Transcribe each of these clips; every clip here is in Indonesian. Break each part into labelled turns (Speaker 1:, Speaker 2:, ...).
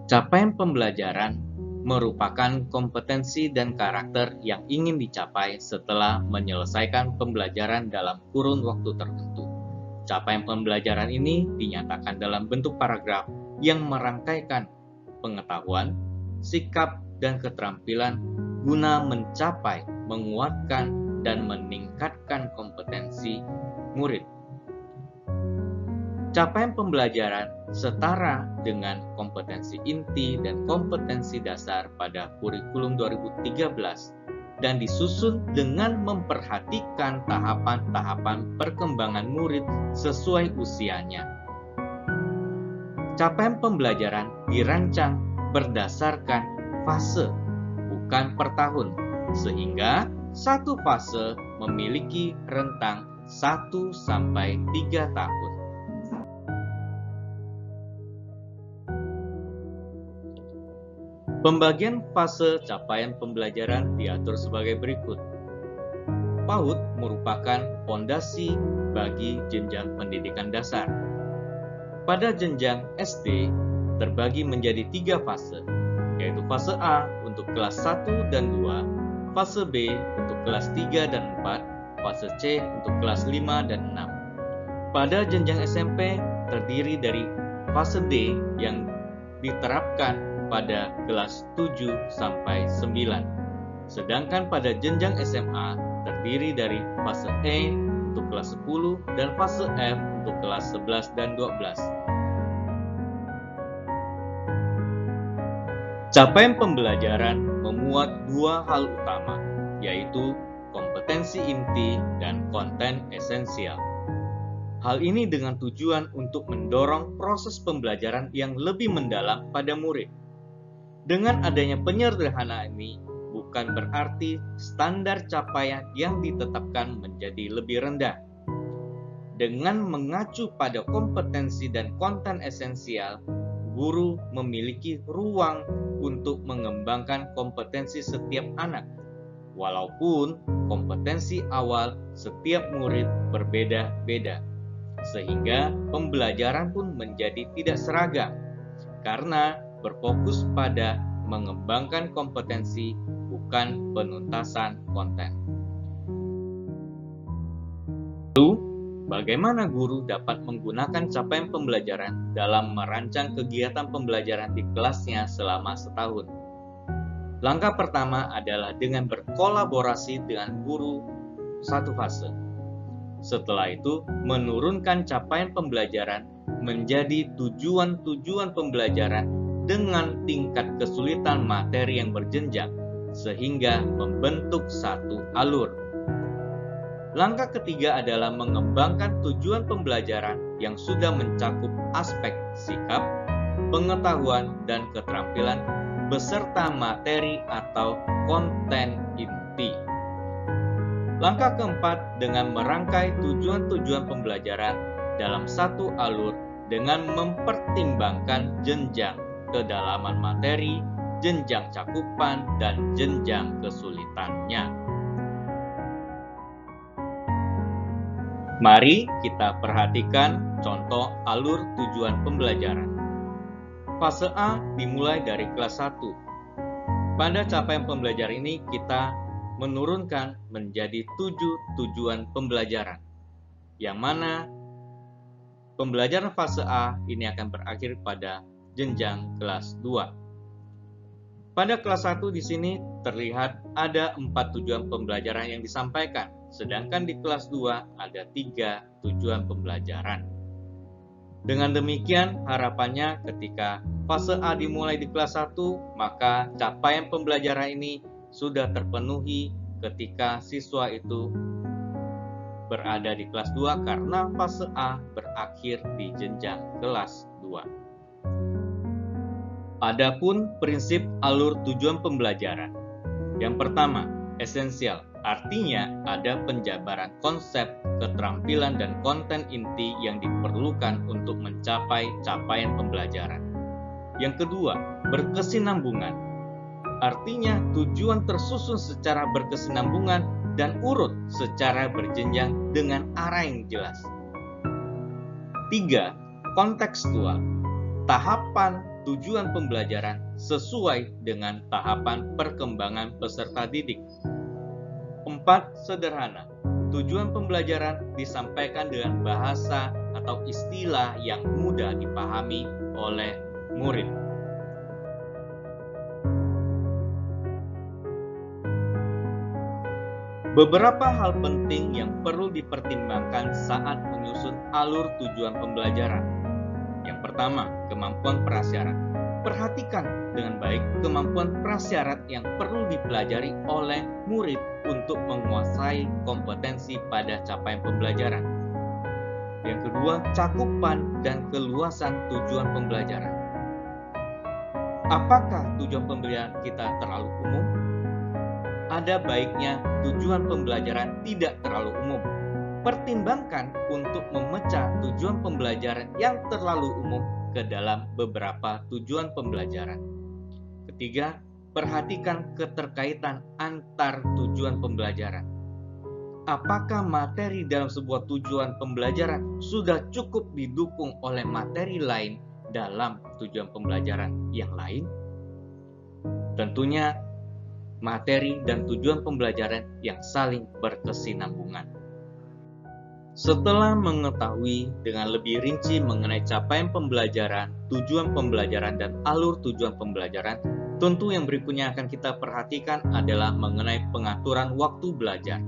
Speaker 1: Capaian pembelajaran merupakan kompetensi dan karakter yang ingin dicapai setelah menyelesaikan pembelajaran dalam kurun waktu tertentu. Capaian pembelajaran ini dinyatakan dalam bentuk paragraf yang merangkaikan pengetahuan, sikap, dan keterampilan guna mencapai, menguatkan, dan meningkatkan kompetensi murid. Capaian pembelajaran setara dengan kompetensi inti dan kompetensi dasar pada kurikulum 2013 dan disusun dengan memperhatikan tahapan-tahapan perkembangan murid sesuai usianya. Capaian pembelajaran dirancang berdasarkan fase, bukan per tahun, sehingga satu fase memiliki rentang 1 sampai 3 tahun. Pembagian fase capaian pembelajaran diatur sebagai berikut. PAUD merupakan fondasi bagi jenjang pendidikan dasar. Pada jenjang SD terbagi menjadi 3 fase, yaitu fase A untuk kelas 1 dan 2, fase B untuk kelas 3 dan 4, fase C untuk kelas 5 dan 6. Pada jenjang SMP terdiri dari fase D yang diterapkan pada kelas 7 sampai 9. Sedangkan pada jenjang SMA terdiri dari fase E untuk kelas 10 dan fase F untuk kelas 11 dan 12. Capaian pembelajaran memuat 2 hal utama, yaitu kompetensi inti dan konten esensial. Hal ini dengan tujuan untuk mendorong proses pembelajaran yang lebih mendalam pada murid. Dengan adanya penyederhanaan ini, bukan berarti standar capaian yang ditetapkan menjadi lebih rendah. Dengan mengacu pada kompetensi dan konten esensial, guru memiliki ruang untuk mengembangkan kompetensi setiap anak, walaupun kompetensi awal setiap murid berbeda-beda, sehingga pembelajaran pun menjadi tidak seragam, karena berfokus pada mengembangkan kompetensi, bukan penuntasan konten. Lalu, bagaimana guru dapat menggunakan capaian pembelajaran dalam merancang kegiatan pembelajaran di kelasnya selama setahun? Langkah pertama adalah dengan berkolaborasi dengan guru satu fase. Setelah itu, menurunkan capaian pembelajaran menjadi tujuan-tujuan pembelajaran dengan tingkat kesulitan materi yang berjenjang, sehingga membentuk satu alur. Langkah ketiga adalah mengembangkan tujuan pembelajaran yang sudah mencakup aspek sikap, pengetahuan, dan keterampilan beserta materi atau konten inti. Langkah keempat dengan merangkai tujuan-tujuan pembelajaran dalam satu alur dengan mempertimbangkan jenjang kedalaman materi, jenjang cakupan, dan jenjang kesulitannya. Mari kita perhatikan contoh alur tujuan pembelajaran. Fase A dimulai dari kelas 1. Pada capaian pembelajaran ini kita menurunkan menjadi 7 tujuan pembelajaran, yang mana pembelajaran fase A ini akan berakhir pada jenjang kelas 2. Pada kelas 1 di sini terlihat ada 4 tujuan pembelajaran yang disampaikan, sedangkan di kelas 2 ada 3 tujuan pembelajaran. Dengan demikian, harapannya ketika fase A dimulai di kelas 1, maka capaian pembelajaran ini sudah terpenuhi ketika siswa itu berada di kelas 2 karena fase A berakhir di jenjang kelas 2. Adapun prinsip alur tujuan pembelajaran. Yang pertama, esensial, artinya ada penjabaran konsep, keterampilan, dan konten inti yang diperlukan untuk mencapai capaian pembelajaran. Yang kedua, berkesinambungan, artinya tujuan tersusun secara berkesinambungan dan urut secara berjenjang dengan arah yang jelas. 3. Kontekstual, tahapan tujuan pembelajaran sesuai dengan tahapan perkembangan peserta didik. 4. Sederhana. Tujuan pembelajaran disampaikan dengan bahasa atau istilah yang mudah dipahami oleh murid. Beberapa hal penting yang perlu dipertimbangkan saat menyusun alur tujuan pembelajaran. Yang pertama, kemampuan prasyarat. Perhatikan dengan baik kemampuan prasyarat yang perlu dipelajari oleh murid untuk menguasai kompetensi pada capaian pembelajaran. Yang kedua, cakupan dan keluasan tujuan pembelajaran. Apakah tujuan pembelajaran kita terlalu umum? Ada baiknya tujuan pembelajaran tidak terlalu umum. Pertimbangkan untuk memecah tujuan pembelajaran yang terlalu umum ke dalam beberapa tujuan pembelajaran. Ketiga, perhatikan keterkaitan antar tujuan pembelajaran. Apakah materi dalam sebuah tujuan pembelajaran sudah cukup didukung oleh materi lain dalam tujuan pembelajaran yang lain? Tentunya materi dan tujuan pembelajaran yang saling berkesinambungan. Setelah mengetahui dengan lebih rinci mengenai capaian pembelajaran, tujuan pembelajaran, dan alur tujuan pembelajaran, tentu yang berikutnya akan kita perhatikan adalah mengenai pengaturan waktu belajar.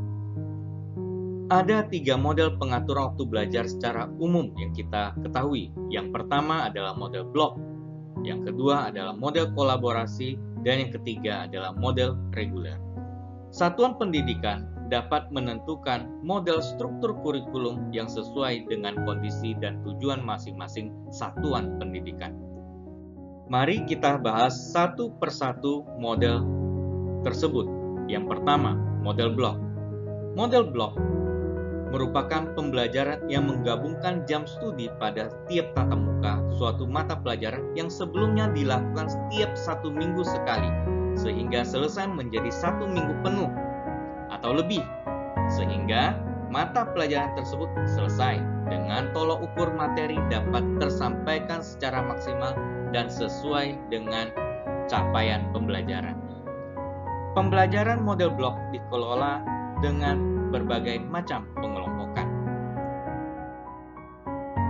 Speaker 1: Ada 3 model pengaturan waktu belajar secara umum yang kita ketahui. Yang pertama adalah model blok, yang kedua adalah model kolaborasi, dan yang ketiga adalah model reguler. Satuan pendidikan dapat menentukan model struktur kurikulum yang sesuai dengan kondisi dan tujuan masing-masing satuan pendidikan. Mari kita bahas satu persatu model tersebut. Yang pertama, model blok. Model blok merupakan pembelajaran yang menggabungkan jam studi pada setiap tatap muka suatu mata pelajaran yang sebelumnya dilakukan setiap 1 minggu sekali, sehingga selesai menjadi 1 minggu penuh atau lebih, sehingga mata pelajaran tersebut selesai dengan tolok ukur materi dapat tersampaikan secara maksimal dan sesuai dengan capaian pembelajaran. Pembelajaran model blok dikelola dengan berbagai macam pengelompokan.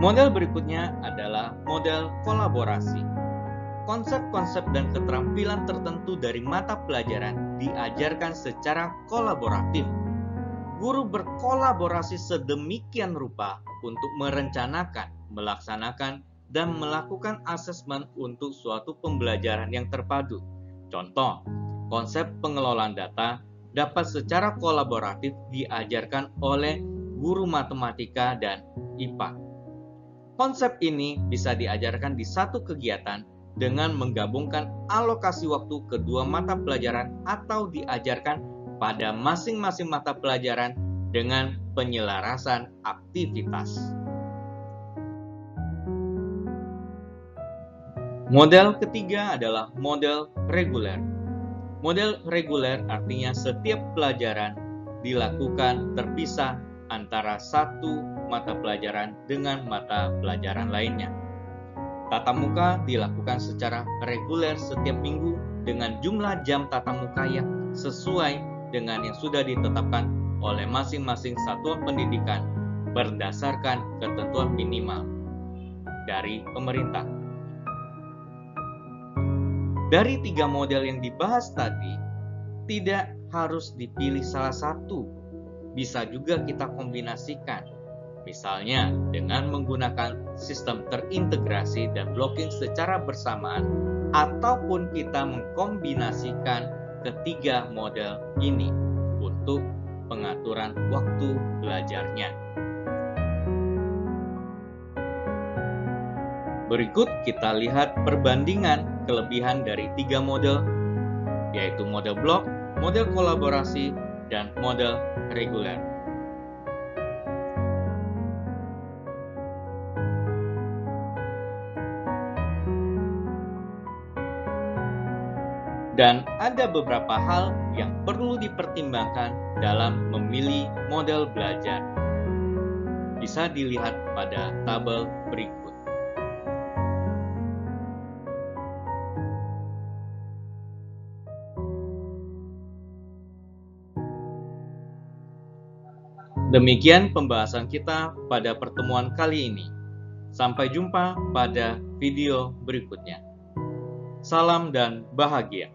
Speaker 1: Model berikutnya adalah model kolaborasi. Konsep-konsep dan keterampilan tertentu dari mata pelajaran diajarkan secara kolaboratif. Guru berkolaborasi sedemikian rupa untuk merencanakan, melaksanakan, dan melakukan asesmen untuk suatu pembelajaran yang terpadu. Contoh, konsep pengelolaan data dapat secara kolaboratif diajarkan oleh guru matematika dan IPA. Konsep ini bisa diajarkan di satu kegiatan dengan menggabungkan alokasi waktu kedua mata pelajaran atau diajarkan pada masing-masing mata pelajaran dengan penyelarasan aktivitas. Model ketiga adalah model reguler. Model reguler artinya setiap pelajaran dilakukan terpisah antara satu mata pelajaran dengan mata pelajaran lainnya. Tatap muka dilakukan secara reguler setiap minggu dengan jumlah jam tatap muka yang sesuai dengan yang sudah ditetapkan oleh masing-masing satuan pendidikan berdasarkan ketentuan minimal dari pemerintah. Dari 3 model yang dibahas tadi, tidak harus dipilih salah satu. Bisa juga kita kombinasikan. Misalnya dengan menggunakan sistem terintegrasi dan blocking secara bersamaan, ataupun kita mengkombinasikan ketiga model ini untuk pengaturan waktu belajarnya. Berikut kita lihat perbandingan kelebihan dari 3 model, yaitu model blok, model kolaborasi, dan model reguler. Dan ada beberapa hal yang perlu dipertimbangkan dalam memilih model belajar. Bisa dilihat pada tabel berikut. Demikian pembahasan kita pada pertemuan kali ini. Sampai jumpa pada video berikutnya. Salam dan bahagia.